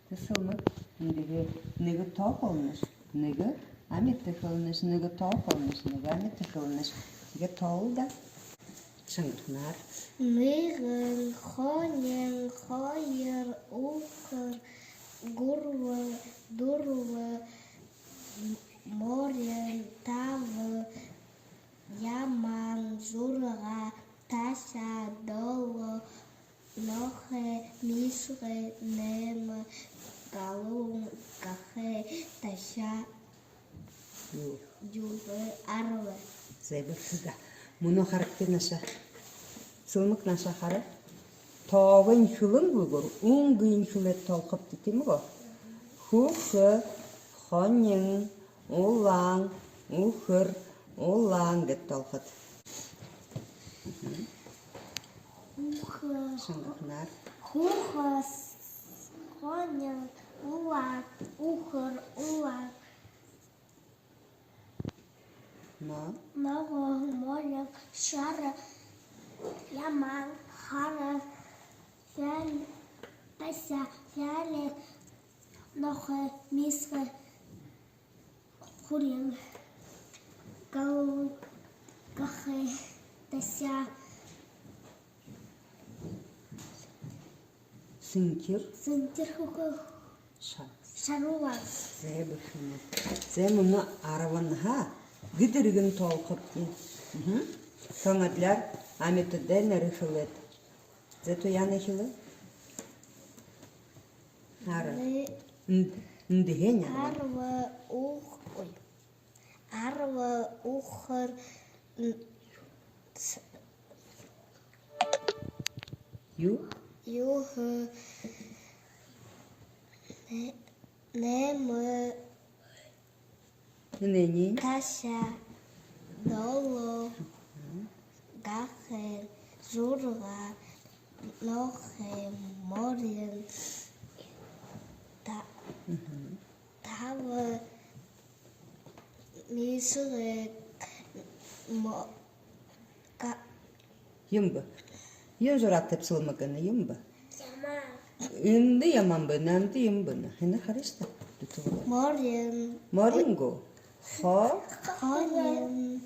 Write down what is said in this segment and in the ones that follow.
Тысылмык ниге ниге топ olmuş. Ниге ами тыхылныш, ниге топ olmuş. Ниге ами тыхылныш. Ниге тол да. Шыңгырнар. Нигын, хонен, хойер, ухыр, гурвы, дурвы, морен, тавы, яман, журга, таса, доло, нохе, мисре, немы, галун, кахе, таса, ювы, арвы. Зайбырсызда. Мұны характер наша. Сылмык наша хары. Тоғын хылын бұлғыр. Уңғын хылет толқып детемі ғо. Хухы, хонен, олаң, ухыр, олаң деп толқыт. Шыңғырнар. Хухас, хонен, улак, ухыр, улак, много, морен, шара, яман, хара, фял, тася, фяле, нохе, мисре, хурин, галу, кахе, тася, Сынкер. сынтер, хухы, шаруа. Зайбырсызда. Зай мұны арван ха. Гидіргін толқып ден. Тоңадлар аметі дән әрі хылет. Зәту яны хылы? Ары. Үндіген яны. Арвы, ухыр, юхы, немы, Нені? тася, доло, гахе, журга, нохе, морен, тавы, мисре, Юмбы. Юн жұрат теп сылмығыны юмбы. яман, Үнді яман бұны, әмді юмбыны. Хені қарышта. морен, Моринго. Хо. хонен,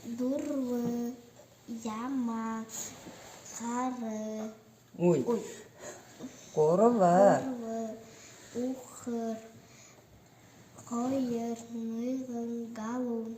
дурвы, яма, хары, Ой. Корова. гурвы, ухыр, хойер, ныгын, галун.